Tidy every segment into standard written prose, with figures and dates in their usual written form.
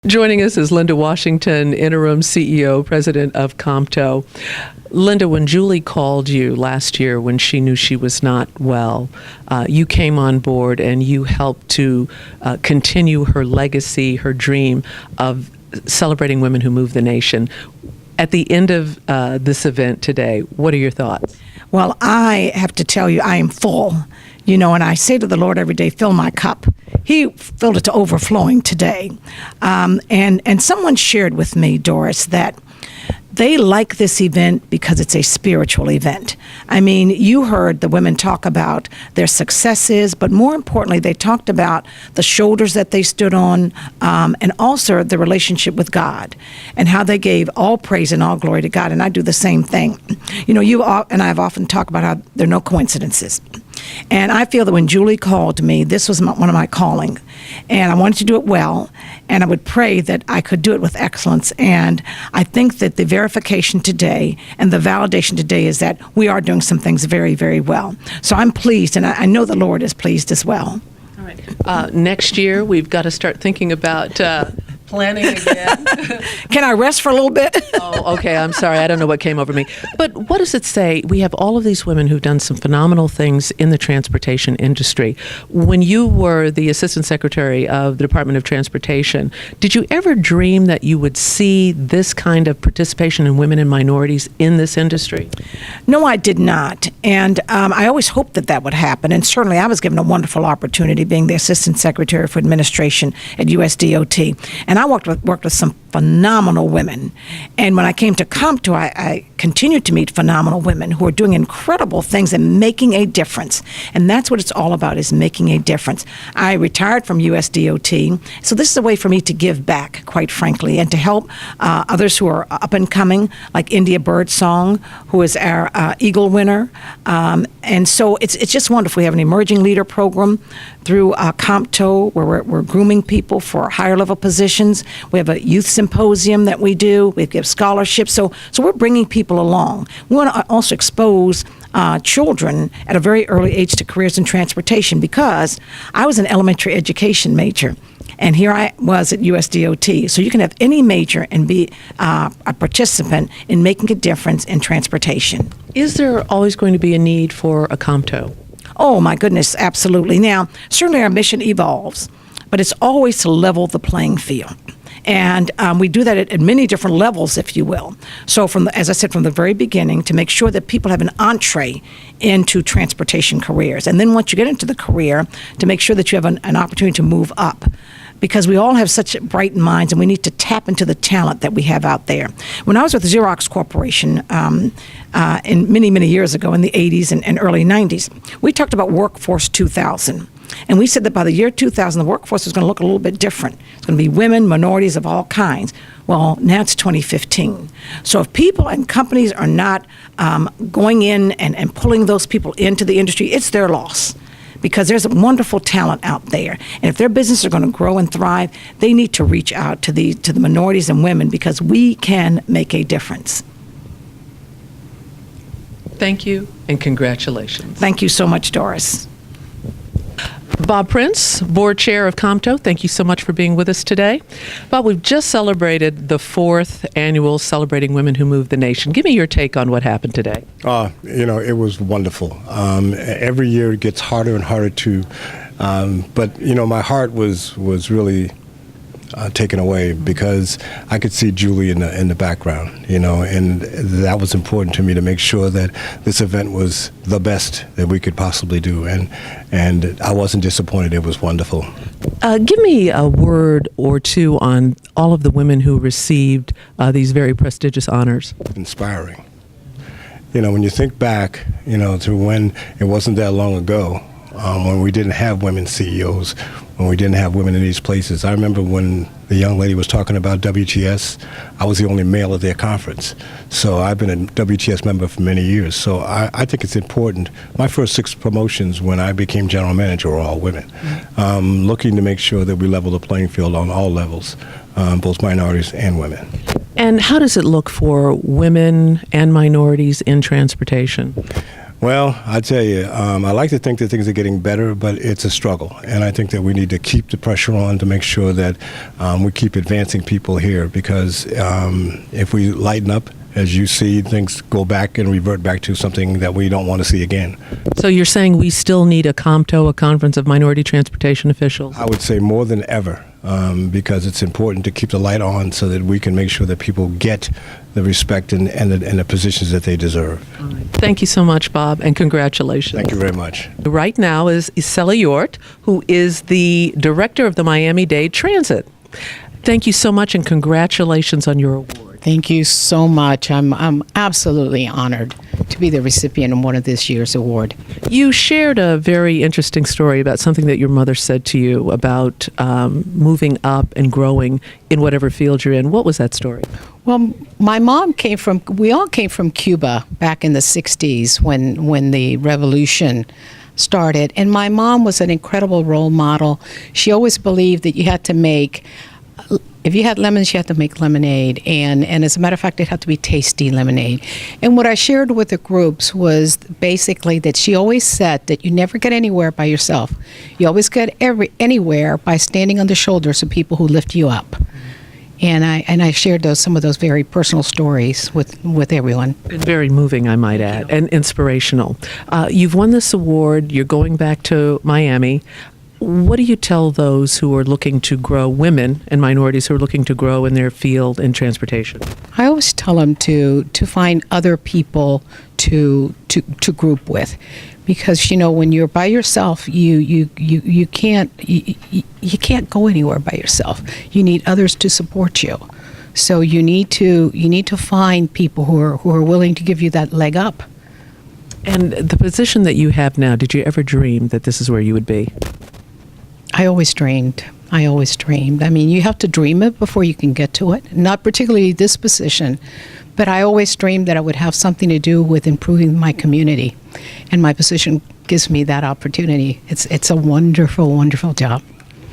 Joining us is Linda Washington, interim CEO, president of COMTO. Linda, when Julie called you last year when she knew she was not well, you came on board and you helped to continue her legacy, her dream of celebrating women who move the nation. At the end of this event today, what are your thoughts? Well, I have to tell you, I am full. You know, and I say to the Lord every day, fill my cup. He filled it to overflowing today. And someone shared with me, Doris, that they like this event because it's a spiritual event. I mean, you heard the women talk about their successes, but more importantly, they talked about the shoulders that they stood on, and also the relationship with God, and how they gave all praise and all glory to God. And I do the same thing. You know, you and I have often talked about how there are no coincidences. And I feel that when Julie called me, this was one of my calling. And I wanted to do it well, and I would pray that I could do it with excellence. And I think that the verification today and the validation today is that we are doing some things very, very well. So I'm pleased, and I know the Lord is pleased as well. All right. Next year, we've got to start thinking about planning again. Can I rest for a little bit? Oh, okay. I'm sorry. I don't know what came over me. But what does it say? We have all of these women who've done some phenomenal things in the transportation industry. When you were the Assistant Secretary of the Department of Transportation, did you ever dream that you would see this kind of participation in women and minorities in this industry? No, I did not. And I always hoped that that would happen. And certainly I was given a wonderful opportunity being the Assistant Secretary for Administration at USDOT. And I worked with some phenomenal women. And when I came to COMTO, I continued to meet phenomenal women who are doing incredible things and making a difference. And that's what it's all about, is making a difference. I retired from USDOT, so this is a way for me to give back, quite frankly, and to help others who are up and coming, like India Birdsong, who is our Eagle winner. And so it's just wonderful. We have an emerging leader program through COMTO, where we're grooming people for higher level positions. We have a youth symposium that we do. We give scholarships. So we're bringing people along. We want to also expose children at a very early age to careers in transportation, because I was an elementary education major. And here I was at USDOT. So you can have any major and be a participant in making a difference in transportation. Is there always going to be a need for a COMTO? Oh, my goodness, absolutely. Now, certainly our mission evolves, but it's always to level the playing field. And we do that at many different levels, if you will. So as I said, from the very beginning, to make sure that people have an entree into transportation careers. And then once you get into the career, to make sure that you have an opportunity to move up. Because we all have such bright minds, and we need to tap into the talent that we have out there. When I was with Xerox Corporation in many years ago, in the 80s and early 90s, we talked about Workforce 2000. And we said that by the year 2000, the workforce is going to look a little bit different. It's going to be women, minorities of all kinds. Well, now it's 2015. So if people and companies are not going in and pulling those people into the industry, it's their loss. Because there's wonderful talent out there. And if their businesses are going to grow and thrive, they need to reach out to the minorities and women, because we can make a difference. Thank you, and congratulations. Thank you so much, Doris. Bob Prince, Board Chair of COMTO, thank you so much for being with us today. Bob, we've just celebrated the 4th annual Celebrating Women Who Move the Nation. Give me your take on what happened today. You know, it was wonderful. Every year it gets harder and harder to, but, you know, my heart was really taken away, because I could see Julie in the background, you know, and that was important to me, to make sure that this event was the best that we could possibly do, and I wasn't disappointed. It was wonderful. Give me a word or two on all of the women who received these very prestigious honors. Inspiring. You know, when you think back, you know, to when it wasn't that long ago, when we didn't have women CEOs, when we didn't have women in these places. I remember when the young lady was talking about WTS, I was the only male at their conference. So I've been a WTS member for many years. So I think it's important. My first 6 promotions when I became general manager were all women, looking to make sure that we level the playing field on all levels, both minorities and women. And how does it look for women and minorities in transportation? Well, I tell you, I like to think that things are getting better, but it's a struggle. And I think that we need to keep the pressure on to make sure that we keep advancing people here, because if we lighten up, as you see, things go back and revert back to something that we don't want to see again. So you're saying we still need a COMTO, a Conference of Minority Transportation Officials? I would say more than ever, because it's important to keep the light on so that we can make sure that people get the respect and the positions that they deserve. All right. Thank you so much, Bob, and congratulations. Thank you very much. Right now is Isabel Yortt, who is the director of the Miami-Dade Transit. Thank you so much, and congratulations on your award. Thank you so much. I'm absolutely honored to be the recipient of one of this year's award. You shared a very interesting story about something that your mother said to you about moving up and growing in whatever field you're in. What was that story? Well, my mom we all came from Cuba back in the 60s when the revolution started. And my mom was an incredible role model. She always believed that you had to if you had lemons, you had to make lemonade. And as a matter of fact, it had to be tasty lemonade. And what I shared with the groups was basically that she always said that you never get anywhere by yourself. You always get anywhere by standing on the shoulders of people who lift you up. And I shared some of those very personal stories with everyone. And very moving, I might add, and inspirational. You've won this award. You're going back to Miami. What do you tell those who are looking to grow, women and minorities who are looking to grow in their field in transportation? I always tell them to find other people to group with, because when you're by yourself, you can't go anywhere by yourself. You need others to support you. So you need to find people who are willing to give you that leg up. And the position that you have now, did you ever dream that this is where you would be? I always dreamed. I mean, you have to dream it before you can get to it. Not particularly this position, but I always dreamed that I would have something to do with improving my community. And my position gives me that opportunity. It's a wonderful, wonderful job.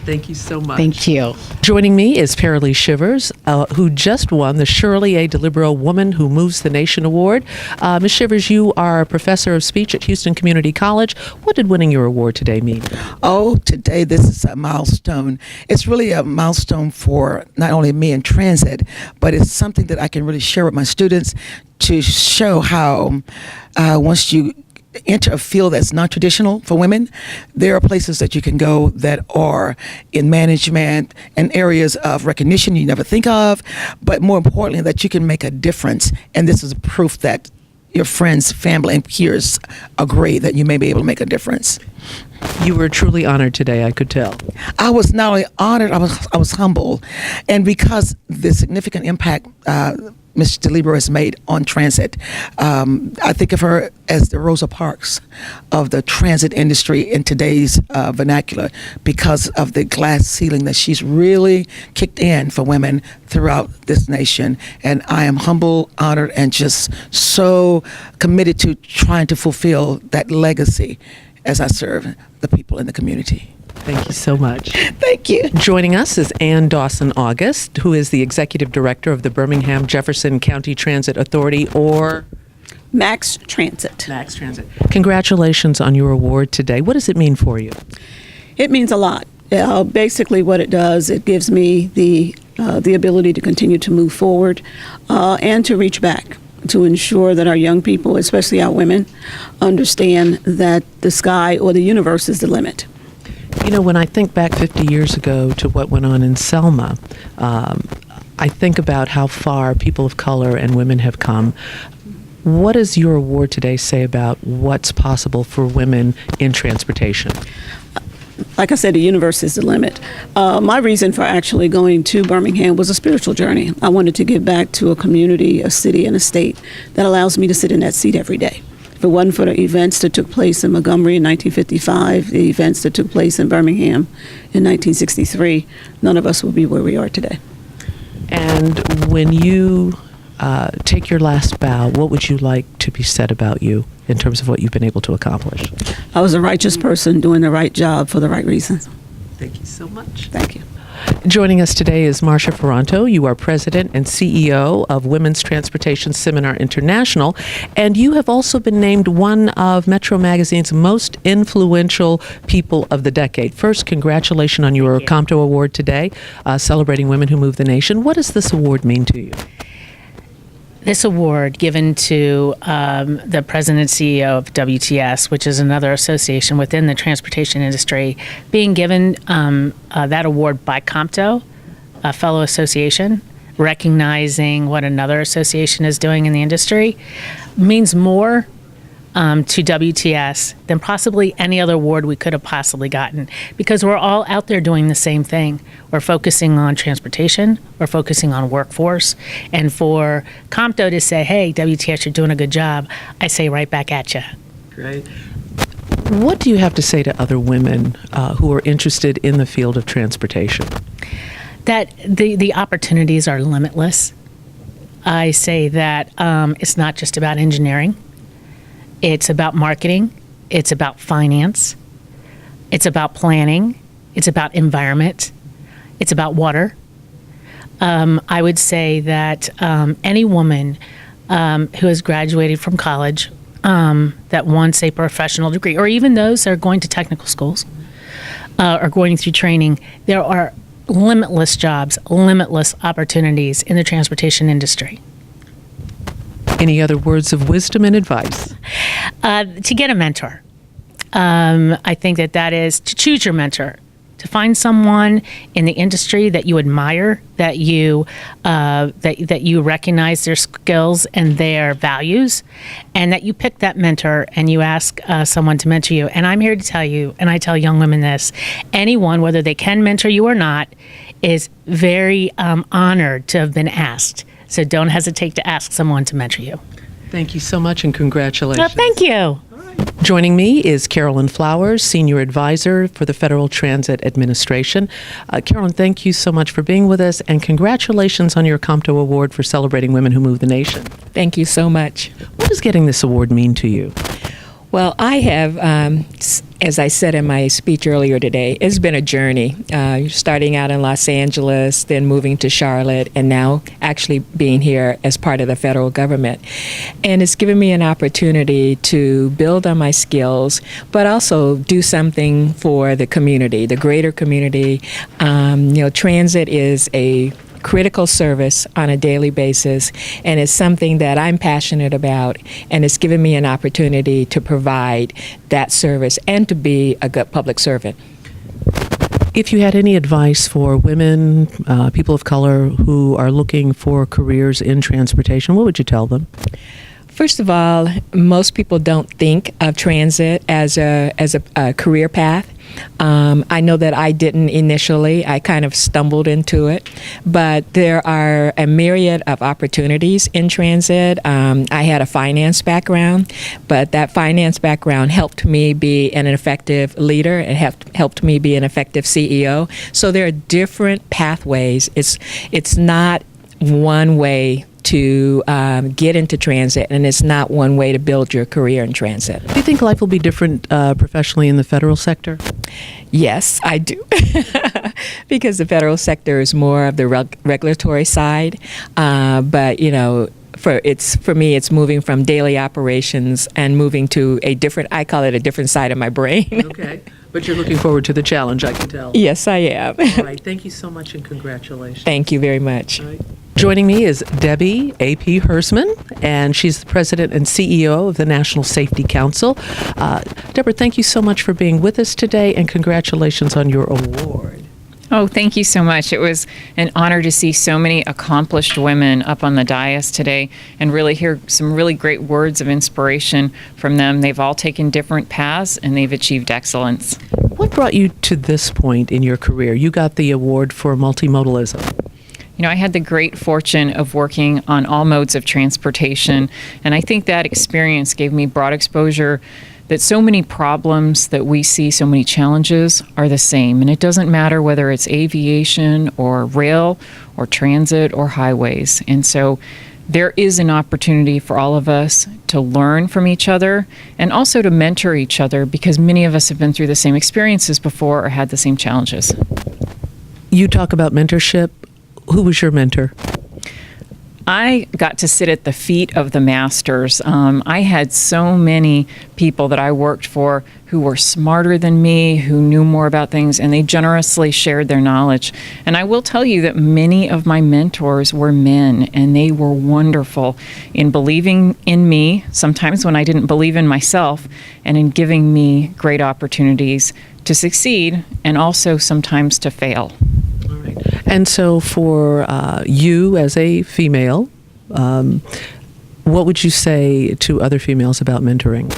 Thank you so much. Thank you. Joining me is Shelley Shivers, who just won the Shirley A. DeLibero Woman Who Moves the Nation Award. Ms. Shivers, you are a professor of speech at Houston Community College. What did winning your award today mean? Oh, today this is a milestone. It's really a milestone for not only me in transit, but it's something that I can really share with my students to show how once you enter a field that's not traditional for women, there are places that you can go that are in management and areas of recognition you never think of, but more importantly, that you can make a difference. And this is proof that your friends, family, and peers agree that you may be able to make a difference. You were truly honored today, I could tell. I was not only honored, I was humbled. And because the significant impact Ms. DeLibero has made on transit, I think of her as the Rosa Parks of the transit industry in today's vernacular, because of the glass ceiling that she's really kicked in for women throughout this nation. And I am humble, honored, and just so committed to trying to fulfill that legacy as I serve the people in the community. Thank you so much. Thank you. Joining us is Dawson August, who is the Executive Director of the Birmingham Jefferson County Transit Authority, or Max Transit. Max Transit. Congratulations on your award today. What does it mean for you? It means a lot. Basically what it does, it gives me the ability to continue to move forward and to reach back, to ensure that our young people, especially our women, understand that the sky or the universe is the limit. When I think back 50 years ago to what went on in Selma, I think about how far people of color and women have come. What does your award today say about what's possible for women in transportation? Like I said, the universe is the limit. My reason for actually going to Birmingham was a spiritual journey. I wanted to give back to a community, a city, and a state that allows me to sit in that seat every day. If it wasn't for the events that took place in Montgomery in 1955, the events that took place in Birmingham in 1963, none of us would be where we are today. And when you take your last bow, what would you like to be said about you in terms of what you've been able to accomplish? I was a righteous person doing the right job for the right reasons. Thank you so much. Thank you. Joining us today is Marcia Ferrara. You are president and CEO of Women's Transportation Seminar International, and you have also been named one of Metro Magazine's most influential people of the decade. First, congratulations on your COMTO Award today, celebrating women who move the nation. What does this award mean to you? This award given to the president and CEO of WTS, which is another association within the transportation industry, being given that award by COMTO, a fellow association, recognizing what another association is doing in the industry, means more to WTS than possibly any other award we could have possibly gotten, because we're all out there doing the same thing. We're focusing on transportation, we're focusing on workforce, and for COMTO to say, hey, WTS, you're doing a good job, I say right back at you. Great. What do you have to say to other women who are interested in the field of transportation? That the opportunities are limitless. I say that it's not just about engineering. It's about marketing, it's about finance, it's about planning, it's about environment, it's about water. I would say that any woman who has graduated from college that wants a professional degree, or even those that are going to technical schools or going through training, there are limitless jobs, limitless opportunities in the transportation industry. Any other words of wisdom and advice? To get a mentor. I think that is to choose your mentor, to find someone in the industry that you admire, that you recognize their skills and their values, and that you pick that mentor and you ask someone to mentor you. And I'm here to tell you, and I tell young women this, anyone, whether they can mentor you or not, is very honored to have been asked. So don't hesitate to ask someone to mentor you. Thank you so much, and congratulations. Thank you. Joining me is Carolyn Flowers, Senior Advisor for the Federal Transit Administration. Carolyn, thank you so much for being with us, and congratulations on your COMTO Award for celebrating women who move the nation. Thank you so much. What does getting this award mean to you? Well, I have, as I said in my speech earlier today, it's been a journey, starting out in Los Angeles, then moving to Charlotte, and now actually being here as part of the federal government. And it's given me an opportunity to build on my skills, but also do something for the community, the greater community. Transit is a critical service on a daily basis, and it's something that I'm passionate about, and it's given me an opportunity to provide that service and to be a good public servant. If you had any advice for women, people of color who are looking for careers in transportation, what would you tell them? First of all, most people don't think of transit as a career path. I know that I didn't initially. I kind of stumbled into it. But there are a myriad of opportunities in transit. I had a finance background, but that finance background helped me be an effective leader. It helped me be an effective CEO. So there are different pathways. It's not one way to get into transit, and it's not one way to build your career in transit. Do you think life will be different professionally in the federal sector? Yes, I do. Because the federal sector is more of the regulatory side. But, for me, it's moving from daily operations and moving to I call it a different side of my brain. Okay. But you're looking forward to the challenge, I can tell. Yes, I am. All right. Thank you so much, and congratulations. Thank you very much. All right. Joining me is Debbie A.P. Hersman, and she's the president and CEO of the National Safety Council. Deborah, thank you so much for being with us today, and congratulations on your award. Oh, thank you so much. It was an honor to see so many accomplished women up on the dais today and really hear some really great words of inspiration from them. They've all taken different paths and they've achieved excellence. What brought you to this point in your career? You got the award for multimodalism. I had the great fortune of working on all modes of transportation, and I think that experience gave me broad exposure that so many problems that we see, so many challenges are the same. And it doesn't matter whether it's aviation or rail or transit or highways. And so there is an opportunity for all of us to learn from each other and also to mentor each other, because many of us have been through the same experiences before or had the same challenges. You talk about mentorship. Who was your mentor? I got to sit at the feet of the masters. I had so many people that I worked for who were smarter than me, who knew more about things, and they generously shared their knowledge. And I will tell you that many of my mentors were men, and they were wonderful in believing in me, sometimes when I didn't believe in myself, and in giving me great opportunities to succeed and also sometimes to fail. All right. And so for you as a female, what would you say to other females about mentoring?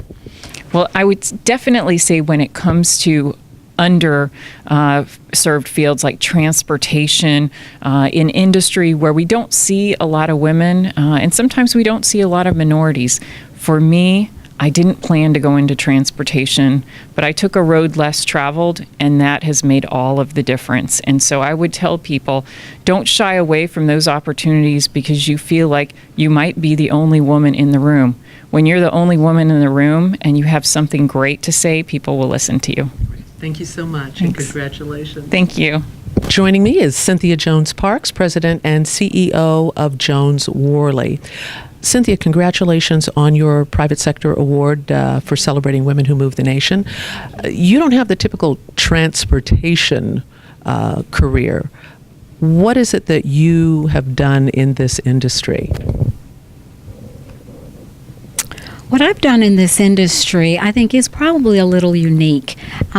Well, I would definitely say when it comes to underserved fields like transportation, in industry where we don't see a lot of women, and sometimes we don't see a lot of minorities. For me, I didn't plan to go into transportation, but I took a road less traveled, and that has made all of the difference. And so I would tell people, don't shy away from those opportunities because you feel like you might be the only woman in the room. When you're the only woman in the room and you have something great to say, people will listen to you. Thank you so much, and congratulations. Thank you. Joining me is Cynthia Jones Parks, President and CEO of Jones Worley. Cynthia, congratulations on your private sector award for celebrating women who move the nation. You don't have the typical transportation career. What is it that you have done in this industry? What I've done in this industry, I think, is probably a little unique.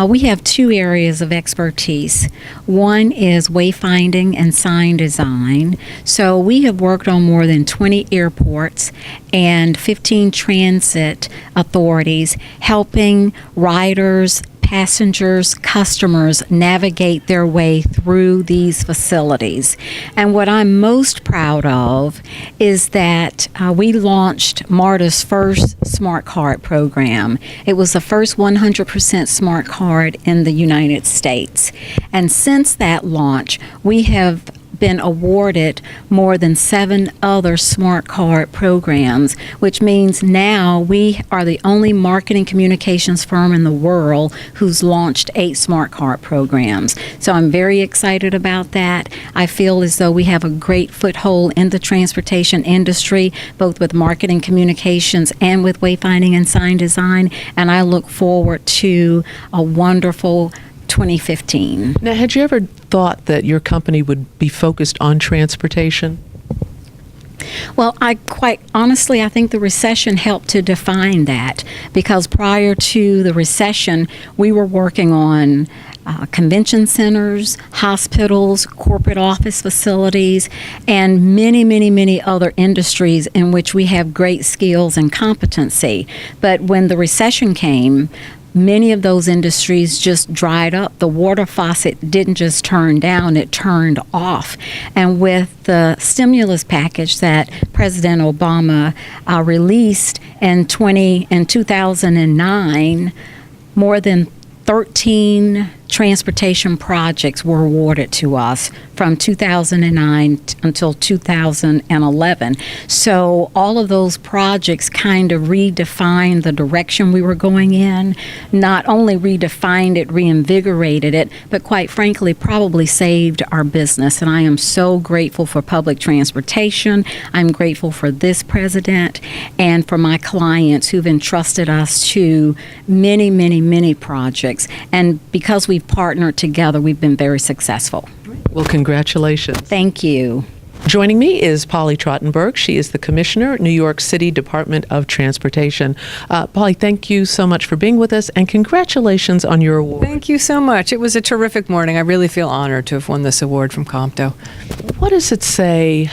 We have two areas of expertise. One is wayfinding and sign design. So we have worked on more than 20 airports and 15 transit authorities, helping riders, passengers, customers navigate their way through these facilities. And what I'm most proud of is that we launched MARTA's first smart card program. It was the first 100% smart card in the United States. And since that launch, we have been awarded more than 7 other smart card programs, which means now we are the only marketing communications firm in the world who's launched 8 smart card programs. So I'm very excited about that. I feel as though we have a great foothold in the transportation industry, both with marketing communications and with wayfinding and sign design, and I look forward to a wonderful 2015. Now, had you ever thought that your company would be focused on transportation? Well, I think the recession helped to define that, because prior to the recession, we were working on convention centers, hospitals, corporate office facilities, and many, many, many other industries in which we have great skills and competency. But when the recession came, many of those industries just dried up. The water faucet didn't just turn down, it turned off. And with the stimulus package that President Obama released in 2009, more than 13 transportation projects were awarded to us from 2009 until 2011. So all of those projects kind of redefined the direction we were going in. Not only redefined it, reinvigorated it, but quite frankly, probably saved our business. And I am so grateful for public transportation. I'm grateful for this president and for my clients who've entrusted us to many, many, many projects. And because we've partnered together, we've been very successful. Well, congratulations. Thank you. Joining me is Polly Trottenberg. She is the Commissioner, New York City Department of Transportation. Polly, thank you so much for being with us, and congratulations on your award. Thank you so much. It was a terrific morning. I really feel honored to have won this award from COMTO. What does it say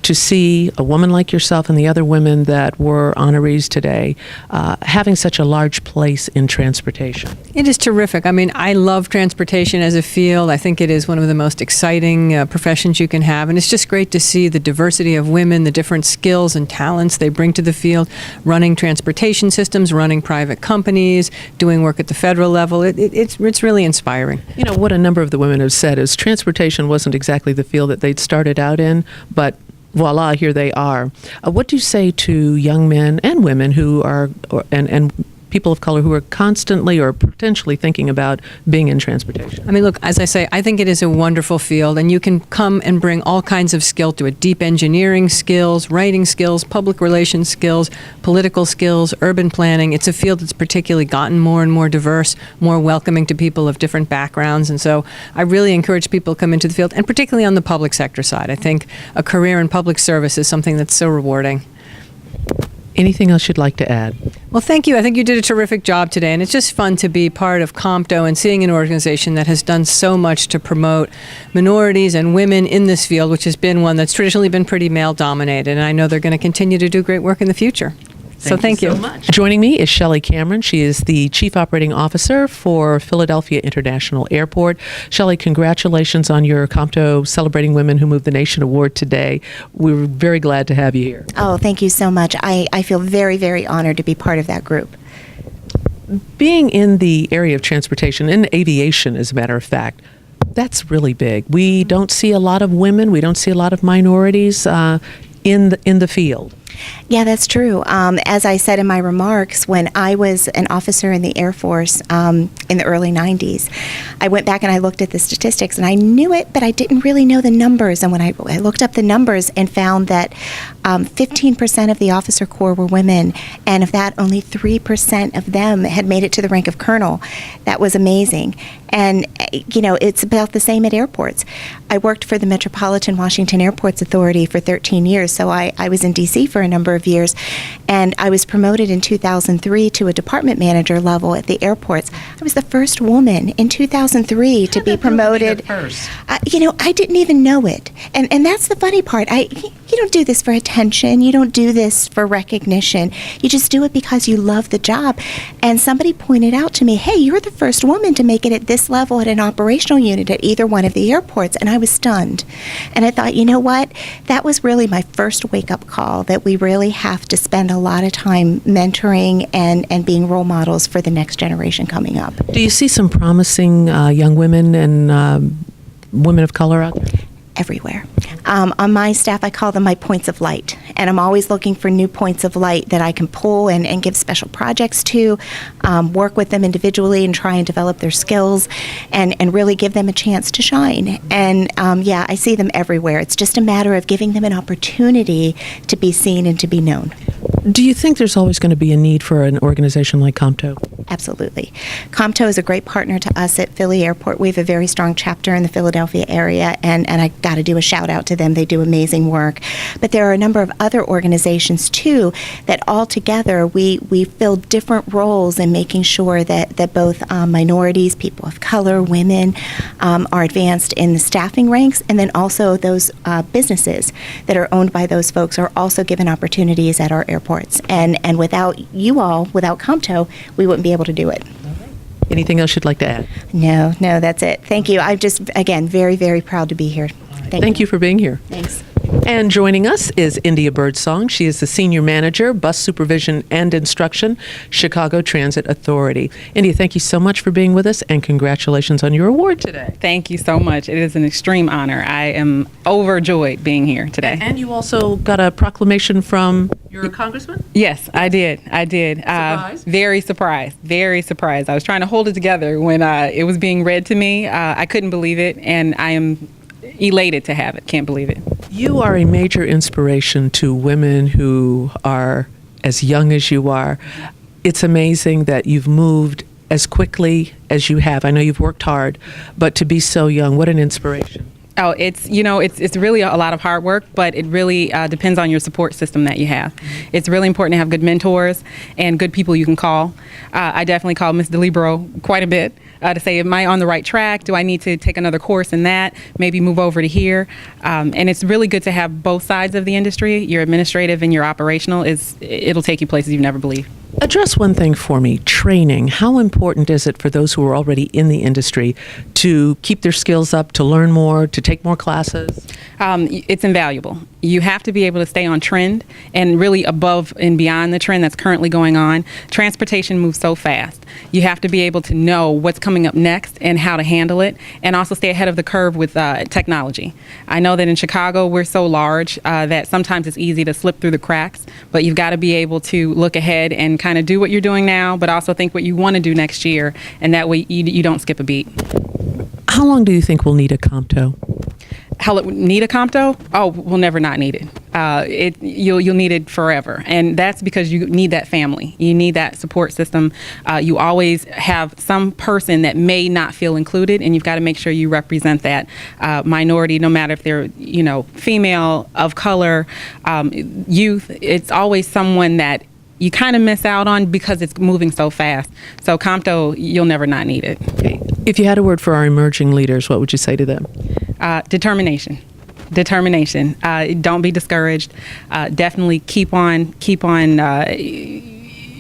to see a woman like yourself and the other women that were honorees today having such a large place in transportation? It is terrific. I mean, I love transportation as a field. I think it is one of the most exciting professions you can have, and it's just great to see the diversity of women, the different skills and talents they bring to the field, running transportation systems, running private companies, doing work at the federal level. It's really inspiring. You know, what a number of the women have said is transportation wasn't exactly the field that they'd started out in, but voila, here they are. What do you say to young men and women who are, and people of color who are constantly or potentially thinking about being in transportation? I mean, look, as I say, I think it is a wonderful field, and you can come and bring all kinds of skill to it: deep engineering skills, writing skills, public relations skills, political skills, urban planning. It's a field that's particularly gotten more and more diverse, more welcoming to people of different backgrounds, and so I really encourage people to come into the field, and particularly on the public sector side. I think a career in public service is something that's so rewarding. Anything else you'd like to add? Well, thank you. I think you did a terrific job today, and it's just fun to be part of COMTO and seeing an organization that has done so much to promote minorities and women in this field, which has been one that's traditionally been pretty male-dominated, and I know they're going to continue to do great work in the future. So thank you so much. Joining me is Shelly Cameron. She is the Chief Operating Officer for Philadelphia International Airport. Shelly, congratulations on your COMTO Celebrating Women Who Move the Nation Award today. We're very glad to have you here. Oh, thank you so much. I feel very, very honored to be part of that group. Being in the area of transportation, in aviation as a matter of fact, that's really big. We don't see a lot of women. We don't see a lot of minorities in the field. Yeah, that's true. As I said in my remarks, when I was an officer in the Air Force in the early 90s, I went back and I looked at the statistics, and I knew it, but I didn't really know the numbers. And when I looked up the numbers and found that 15% of the officer corps were women, and of that, only 3% of them had made it to the rank of colonel. That was amazing. And, you know, it's about the same at airports. I worked for the Metropolitan Washington Airports Authority for 13 years, so I was in D.C. for a number of years, and I was promoted in 2003 to a department manager level at the airports. I was the first woman in 2003 to be promoted. You know, I didn't even know it. And that's the funny part. You don't do this for attention. You don't do this for recognition. You just do it because you love the job. And somebody pointed out to me, hey, you're the first woman to make it at this level at an operational unit at either one of the airports. And I was stunned. And I thought, you know what? That was really my first wake-up call, that we really have to spend a lot of time mentoring and being role models for the next generation coming up. Do you see some promising young women and women of color out there? Everywhere. On my staff, I call them my points of light, and I'm always looking for new points of light that I can pull and give special projects to, work with them individually and try and develop their skills and really give them a chance to shine. And yeah, I see them everywhere. It's just a matter of giving them an opportunity to be seen and to be known. Do you think there's always going to be a need for an organization like COMTO? Absolutely. COMTO is a great partner to us at Philly Airport. We have a very strong chapter in the Philadelphia area, and I got to do a shout out to them. They do amazing work. But there are a number of other organizations, too, that all together we fill different roles in making sure that both minorities, people of color, women are advanced in the staffing ranks, and then also those businesses that are owned by those folks are also given opportunities at our airports. And without you all, without COMTO, we wouldn't be able to do it. Anything else you'd like to add? No, that's it. Thank you. I'm just, again, very, very proud to be here. Thank you for being here. Thanks. And joining us is India Birdsong. She is the Senior Manager, Bus Supervision and Instruction, Chicago Transit Authority. India, thank you so much for being with us, and congratulations on your award today. Thank you so much. It is an extreme honor. I am overjoyed being here today. And you also got a proclamation from your congressman? Yes, I did. Surprised? Very surprised. I was trying to hold it together when it was being read to me. I couldn't believe it, and I am elated to have it. Can't believe it. You are a major inspiration to women who are as young as you are. It's amazing that you've moved as quickly as you have. I know you've worked hard, but to be so young, what an inspiration. Oh, it's really a lot of hard work, but it really depends on your support system that you have. It's really important to have good mentors and good people you can call. I definitely call Ms. DeLibero quite a bit to say, am I on the right track? Do I need to take another course in that? Maybe move over to here? And it's really good to have both sides of the industry. Your administrative and your operational it'll take you places you've never believed. Address one thing for me, training. How important is it for those who are already in the industry to keep their skills up, to learn more, to take more classes? It's invaluable. You have to be able to stay on trend and really above and beyond the trend that's currently going on. Transportation moves so fast. You have to be able to know what's coming up next and how to handle it, and also stay ahead of the curve with technology. I know that in Chicago we're so large that sometimes it's easy to slip through the cracks, but you've got to be able to look ahead and kind of do what you're doing now, but also think what you want to do next year, and that way you don't skip a beat. How long do you think we'll need a COMTO? Need a COMTO? Oh, we'll never not need it. You'll need it forever, and that's because you need that family. You need that support system. You always have some person that may not feel included, and you've got to make sure you represent that minority, no matter if they're female, of color, youth. It's always someone that you kind of miss out on because it's moving so fast. So COMTO, you'll never not need it. If you had a word for our emerging leaders, what would you say to them? Determination. Don't be discouraged. Definitely keep on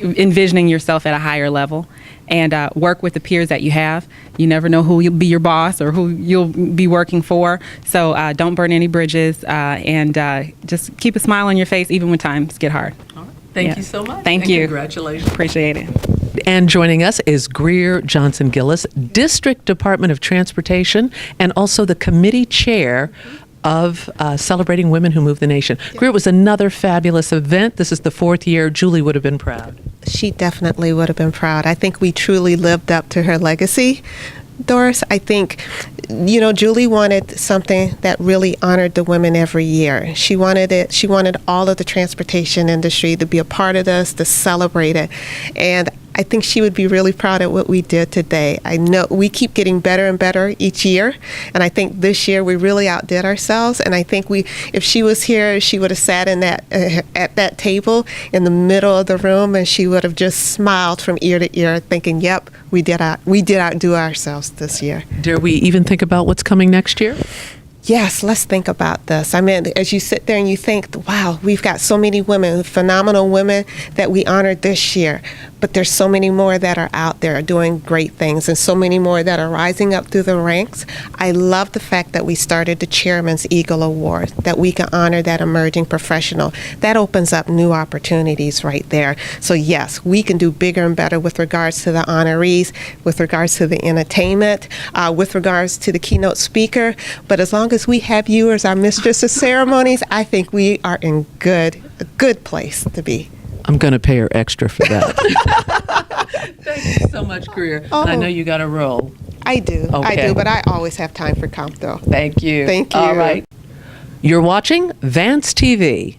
envisioning yourself at a higher level, and work with the peers that you have. You never know who will be your boss or who you'll be working for. So don't burn any bridges, and just keep a smile on your face even when times get hard. Thank you so much. Thank you. Congratulations. Appreciate it. And joining us is Greer Johnson Gillis, District Department of Transportation, and also the committee chair of Celebrating Women Who Move the Nation. Greer, it was another fabulous event. This is the 4th year. Julie would have been proud. She definitely would have been proud. I think we truly lived up to her legacy, Doris. I think, Julie wanted something that really honored the women every year. She wanted it. She wanted all of the transportation industry to be a part of this, to celebrate it. And I think she would be really proud of what we did today. I know we keep getting better and better each year, and I think this year we really outdid ourselves. And I think if she was here, she would have sat in that at that table in the middle of the room, and she would have just smiled from ear to ear, thinking, "Yep, we did outdo ourselves this year." Dare we even think about what's coming next year? Yes, let's think about this. I mean, as you sit there and you think, wow, we've got so many women, phenomenal women that we honored this year, but there's so many more that are out there doing great things, and so many more that are rising up through the ranks. I love the fact that we started the Chairman's Eagle Award, that we can honor that emerging professional. That opens up new opportunities right there. So yes, we can do bigger and better with regards to the honorees, with regards to the entertainment, with regards to the keynote speaker, but as long as we have you as our mistress of ceremonies, I think we are in a good place to be. I'm going to pay her extra for that. Thank you so much, Greer. Oh. I know you got a roll. I do. Okay. I do, but I always have time for COMTO. Thank you. Thank you. All right. You're watching Vance TV.